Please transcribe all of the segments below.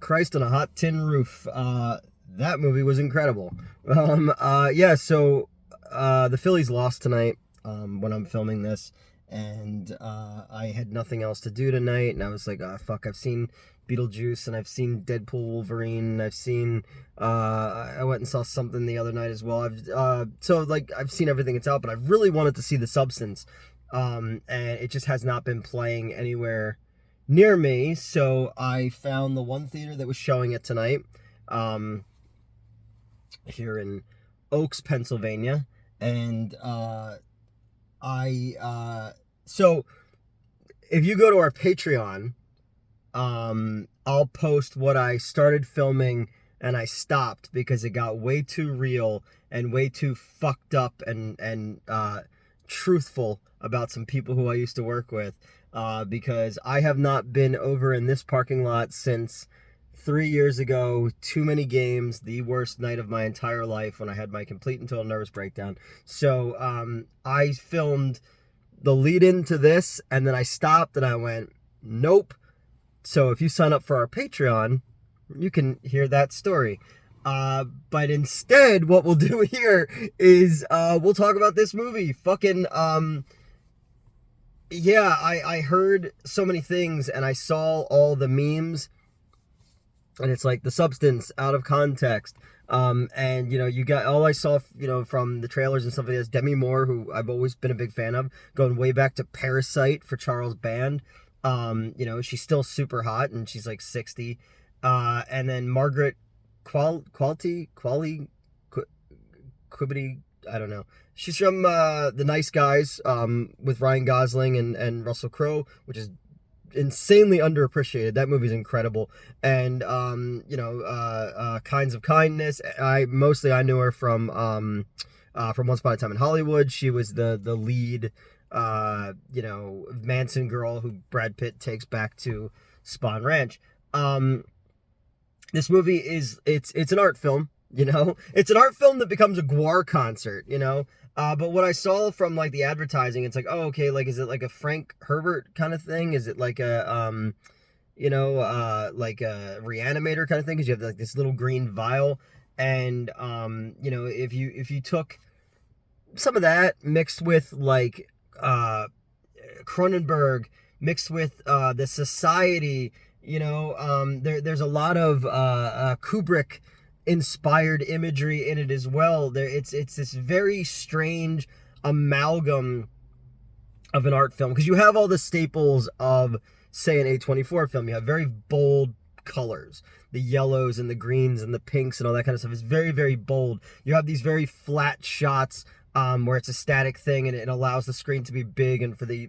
Christ on a Hot Tin Roof. That movie was incredible. The Phillies lost tonight when I'm filming this, and I had nothing else to do tonight, and I was like, fuck, I've seen Beetlejuice, and I've seen Deadpool Wolverine, and I've seen, I went and saw something the other night as well. I've seen everything that's out, but I really wanted to see The Substance, and it just has not been playing anywhere near me, so I found the one theater that was showing it tonight, here in Oaks, Pennsylvania, and so if you go to our Patreon, I'll post what I started filming and I stopped because it got way too real and way too fucked up and truthful about some people who I used to work with, because I have not been over in this parking lot since 3 years ago. Too many games, the worst night of my entire life when I had my complete and total nervous breakdown. So I filmed the lead into this, and then I stopped and I went, nope. So if you sign up for our Patreon, you can hear that story. But instead, what we'll do here is we'll talk about this movie. I heard so many things, and I saw all the memes, and it's like The Substance out of context. And you got all I saw, from the trailers and stuff like this. Demi Moore, who I've always been a big fan of, going way back to Parasite for Charles Band. She's still super hot, and she's like 60. And then Margaret Qualley, Quibbity, I don't know. She's from The Nice Guys, with Ryan Gosling and Russell Crowe, which is insanely underappreciated. That movie's incredible. And Kinds of Kindness. I knew her from Once Upon a Time in Hollywood. She was the lead Manson girl who Brad Pitt takes back to Spawn Ranch. This movie it's an art film, it's an art film that becomes a Gwar concert, but what I saw from like the advertising, it's like, oh, okay, like, is it like a Frank Herbert kind of thing? Is it like a like a Reanimator kind of thing? Because you have like this little green vial, and if you took some of that mixed with like Cronenberg, mixed with the Society, there's a lot of Kubrick inspired imagery in it as well. It's this very strange amalgam of an art film, because you have all the staples of, say, an A24 film. You have very bold colors, the yellows and the greens and the pinks and all that kind of stuff. It's very, very bold. You have these very flat shots, where it's a static thing, and it allows the screen to be big, and for you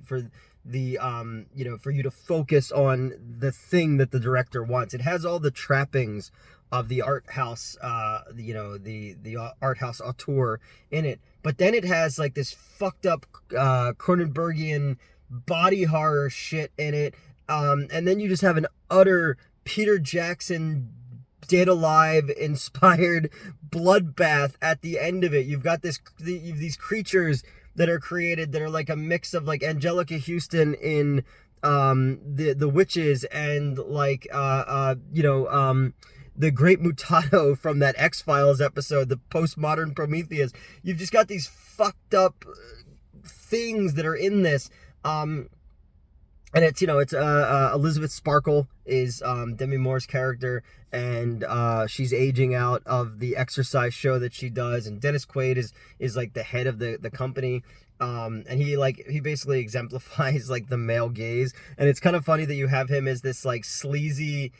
to focus on the thing that the director wants. It has all the trappings of the art house, the art house auteur in it. But then it has like this fucked up Cronenbergian body horror shit in it. And then you just have an utter Peter Jackson Dead Alive inspired bloodbath at the end of it. You've got these creatures that are created that are like a mix of like Angelica Houston in the Witches, and like the Great Mutato from that X-Files episode, the postmodern Prometheus. You've just got these fucked up things that are in this. And it's Elizabeth Sparkle is Demi Moore's character, and she's aging out of the exercise show that she does, and Dennis Quaid is like the head of the company, and he basically exemplifies like the male gaze. And it's kind of funny that you have him as this like sleazy,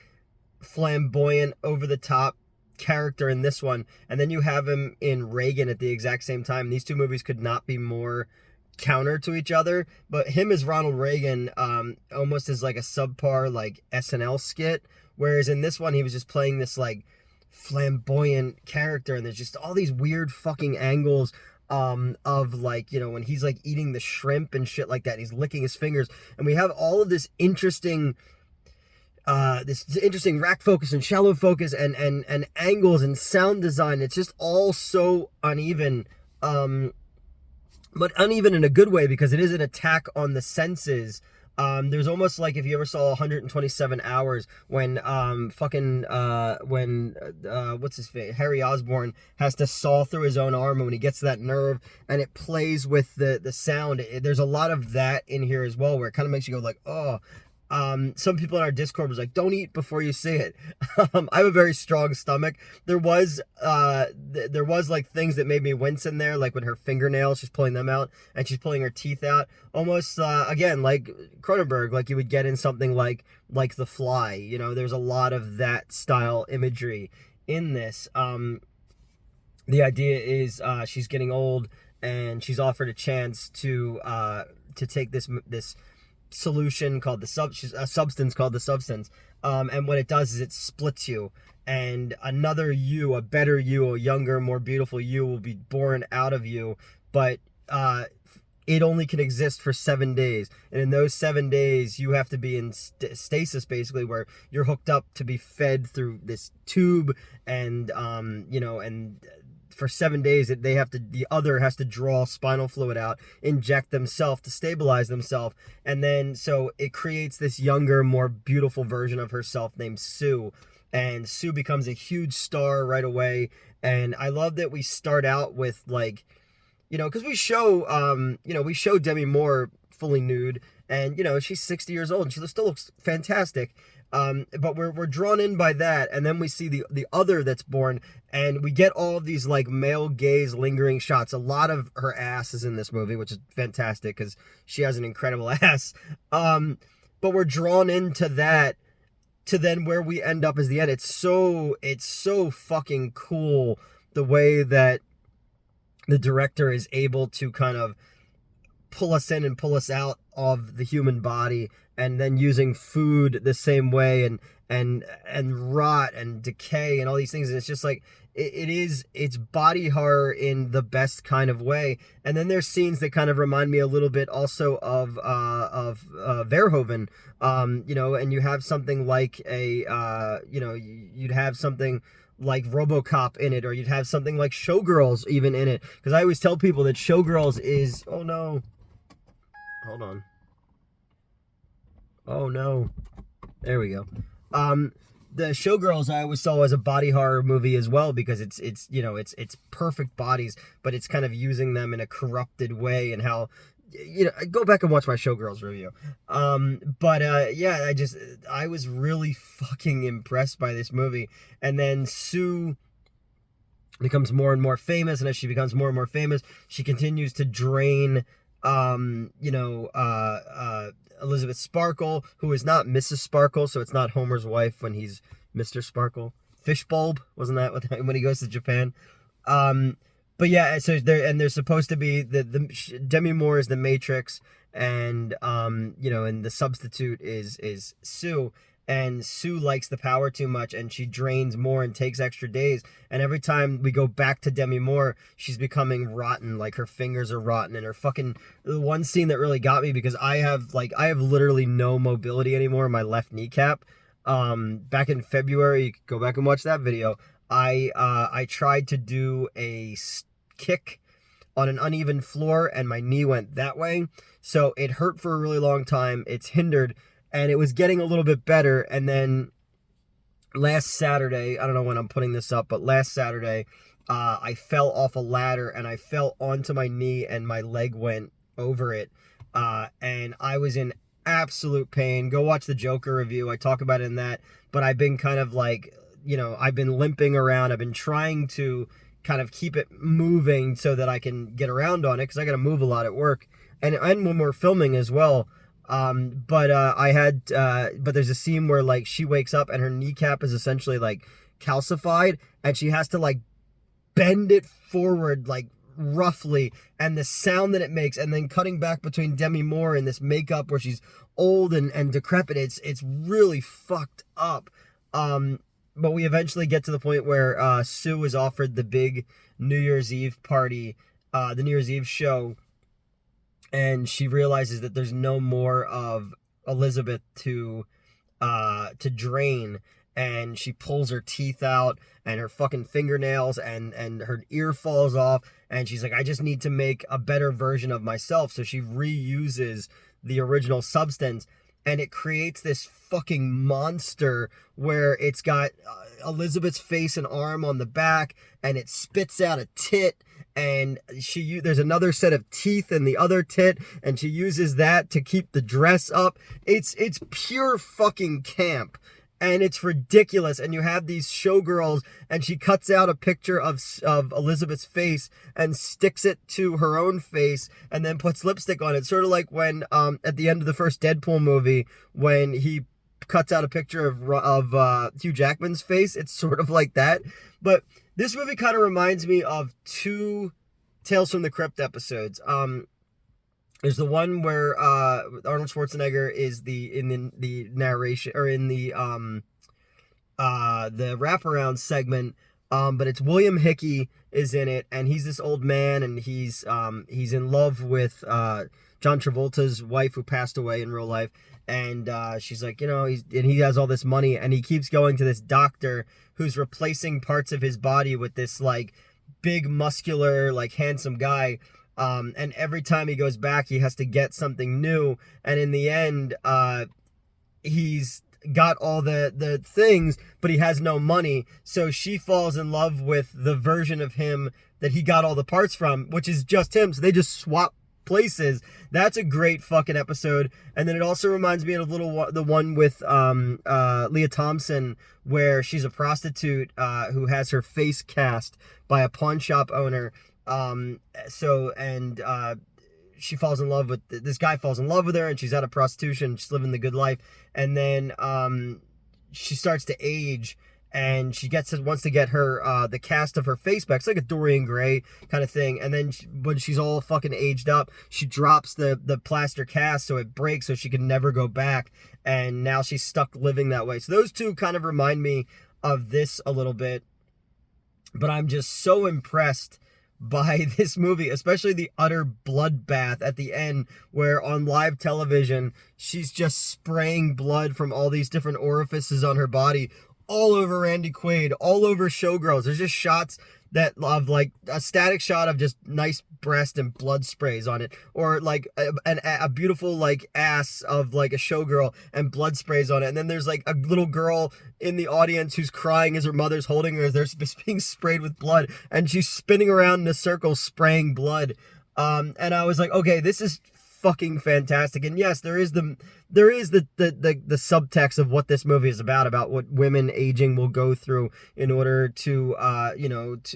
flamboyant, over the top character in this one, and then you have him in Reagan at the exact same time. These two movies could not be more counter to each other, but him as Ronald Reagan almost is like a subpar like SNL skit, whereas in this one he was just playing this like flamboyant character, and there's just all these weird fucking angles of like, when he's like eating the shrimp and shit like that, he's licking his fingers, and we have all of this interesting rack focus and shallow focus and angles and sound design. It's just all so uneven, but uneven in a good way, because it is an attack on the senses There's almost like if you ever saw 127 Hours when what's his face, Harry Osborn has to saw through his own arm, and when he gets to that nerve and it plays with the sound, there's a lot of that in here as well, where it kind of makes you go like, oh. Some people in our Discord was like, don't eat before you see it. I have a very strong stomach. There was like things that made me wince in there, like with her fingernails, she's pulling them out and she's pulling her teeth out. Almost, again, like Cronenberg, like you would get in something like The Fly. You know, there's a lot of that style imagery in this. The idea is she's getting old and she's offered a chance to take this solution called a substance called the substance, and what it does is it splits you, and another you, a better you, a younger, more beautiful you will be born out of you, but it only can exist for 7 days, and in those 7 days you have to be in stasis, basically, where you're hooked up to be fed through this tube, and and for 7 days the other has to draw spinal fluid out, inject themselves to stabilize themselves, and then so it creates this younger, more beautiful version of herself named Sue, and Sue becomes a huge star right away. And I love that we start out with, like, because we show Demi Moore fully nude, and she's 60 years old and she still looks fantastic. But we're drawn in by that, and then we see the other that's born, and we get all of these like male gaze lingering shots. A lot of her ass is in this movie, which is fantastic because she has an incredible ass. But we're drawn into that to then where we end up as the end. It's so fucking cool the way that the director is able to kind of pull us in and pull us out of the human body, and then using food the same way, and rot and decay and all these things. And it's just like it's body horror in the best kind of way. And then there's scenes that kind of remind me a little bit also of Verhoeven, and you have something like you'd have something like RoboCop in it, or you'd have something like Showgirls even in it, because I always tell people that Showgirls is, oh no, hold on, oh no, there we go. The Showgirls I always saw as a body horror movie as well, because it's perfect bodies, but it's kind of using them in a corrupted way, and how, go back and watch my Showgirls review. I was really fucking impressed by this movie. And then Sue becomes more and more famous, and as she becomes more and more famous, she continues to drain Elizabeth Sparkle, who is not Mrs. Sparkle, so it's not Homer's wife when he's Mr. Sparkle. Fishbulb, wasn't that when he goes to Japan? But yeah, so there's supposed to be the Demi Moore is the Matrix, and and the substitute is Sue. And Sue likes the power too much, and she drains more and takes extra days. And every time we go back to Demi Moore, she's becoming rotten. Like, her fingers are rotten, and her fucking, the one scene that really got me, because I have literally no mobility anymore in my left kneecap. Back in February, you can go back and watch that video. I tried to do a kick on an uneven floor, and my knee went that way. So it hurt for a really long time. It's hindered. And it was getting a little bit better, and then last Saturday, I don't know when I'm putting this up, but last Saturday, I fell off a ladder, and I fell onto my knee, and my leg went over it, and I was in absolute pain. Go watch the Joker review. I talk about it in that, but I've been kind of like, I've been limping around. I've been trying to kind of keep it moving so that I can get around on it, because I got to move a lot at work, and when we're filming as well. But there's a scene where, like, she wakes up and her kneecap is essentially like calcified, and she has to like bend it forward, like, roughly, and the sound that it makes, and then cutting back between Demi Moore and this makeup where she's old and decrepit, it's really fucked up. But we eventually get to the point where Sue is offered the big New Year's Eve party, the New Year's Eve show, and she realizes that there's no more of Elizabeth to drain, and she pulls her teeth out and her fucking fingernails, and her ear falls off, and she's like, I just need to make a better version of myself. So she reuses the original substance, and it creates this fucking monster where it's got Elizabeth's face and arm on the back, and it spits out a tit, and there's another set of teeth in the other tit, and she uses that to keep the dress up. It's pure fucking camp, and it's ridiculous. And you have these showgirls, and she cuts out a picture of Elizabeth's face and sticks it to her own face, and then puts lipstick on it. Sort of like when at the end of the first Deadpool movie, when he cuts out a picture of Hugh Jackman's face. It's sort of like that. But this movie kind of reminds me of two Tales from the Crypt episodes. There's the one where Arnold Schwarzenegger is in the narration, or in the wraparound segment. But it's William Hickey is in it, and he's this old man, and he's in love with John Travolta's wife, who passed away in real life. And she's like, he has all this money, and he keeps going to this doctor who's replacing parts of his body with this like big, muscular, like handsome guy. And every time he goes back, he has to get something new. And in the end, he's got all the things, but he has no money. So she falls in love with the version of him that he got all the parts from, which is just him. So they just swap places. That's a great fucking episode. And then it also reminds me of the one with Leah Thompson, where she's a prostitute who has her face cast by a pawn shop owner. She falls in love with this guy, falls in love with her, and she's out of prostitution, she's living the good life. And then she starts to age, and she wants to get her the cast of her face back. It's like a Dorian Gray kind of thing. And then when she's all fucking aged up, she drops the plaster cast, so it breaks, so she can never go back. And now she's stuck living that way. So those two kind of remind me of this a little bit. But I'm just so impressed by this movie, especially the utter bloodbath at the end, where on live television she's just spraying blood from all these different orifices on her body, all over Randy Quaid, all over showgirls. There's just shots that of like a static shot of just nice breast and blood sprays on it, or like a beautiful like ass of like a showgirl and blood sprays on it. And then there's like a little girl in the audience who's crying as her mother's holding her, as they're being sprayed with blood, and she's spinning around in a circle spraying blood. And I was like, okay, this is fucking fantastic. And yes, there is the subtext of what this movie is about what women aging will go through in order to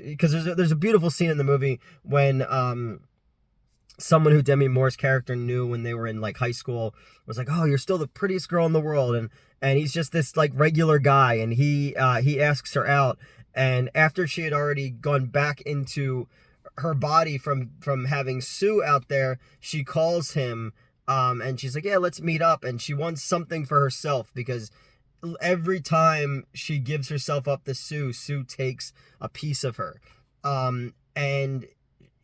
because there's a beautiful scene in the movie when someone who Demi Moore's character knew when they were in like high school was like, oh, you're still the prettiest girl in the world, and he's just this like regular guy, and he asks her out, and after she had already gone back into her body from having Sue out there, she calls him, and she's like, yeah, let's meet up. And she wants something for herself, because every time she gives herself up to Sue takes a piece of her. And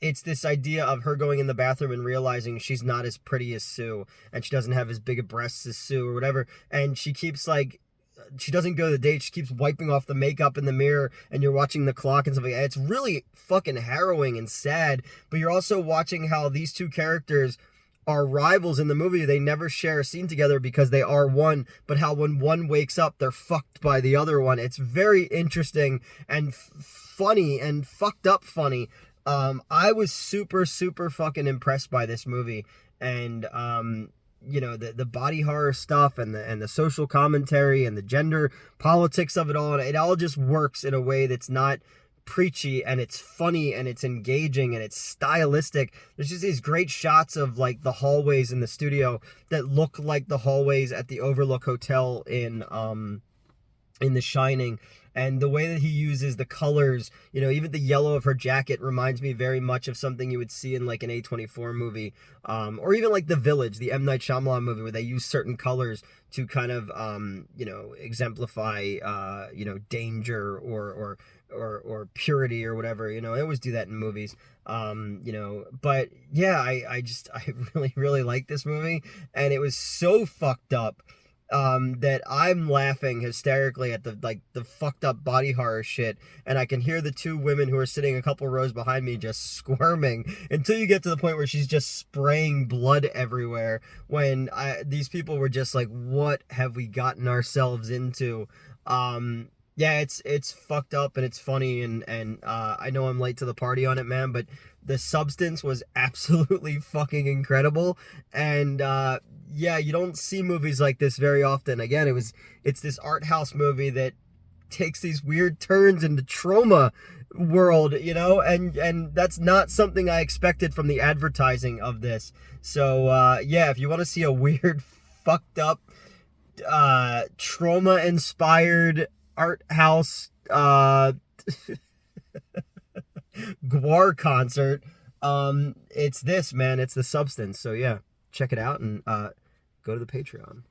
it's this idea of her going in the bathroom and realizing she's not as pretty as Sue, and she doesn't have as big a breasts as Sue or whatever. And she keeps like, she doesn't go to the date. She keeps wiping off the makeup in the mirror, and you're watching the clock and stuff like that. It's really fucking harrowing and sad, but you're also watching how these two characters are rivals in the movie. They never share a scene together because they are one, but how when one wakes up, they're fucked by the other one. It's very interesting and funny, and fucked up funny. I was super, super fucking impressed by this movie. And, the body horror stuff, and the social commentary, and the gender politics of it all. And it all just works in a way that's not preachy, and it's funny, and it's engaging, and it's stylistic. There's just these great shots of like the hallways in the studio that look like the hallways at the Overlook Hotel in The Shining. And the way that he uses the colors, even the yellow of her jacket reminds me very much of something you would see in like an A24 movie, or even like The Village, the M. Night Shyamalan movie, where they use certain colors to kind of, exemplify, danger or purity or whatever. I always do that in movies. But yeah, I really, really like this movie, and it was so fucked up. that I'm laughing hysterically at the fucked up body horror shit, and I can hear the two women who are sitting a couple rows behind me just squirming until you get to the point where she's just spraying blood everywhere. When these people were just like, "What have we gotten ourselves into?" Yeah, it's fucked up and it's funny, and I know I'm late to the party on it, man, but the substance was absolutely fucking incredible. And yeah, you don't see movies like this very often. Again, it's this art house movie that takes these weird turns into trauma world, and that's not something I expected from the advertising of this. So yeah, if you want to see a weird, fucked up, trauma inspired art house Guar concert, it's this, man. It's the substance. So yeah, check it out and go to the Patreon.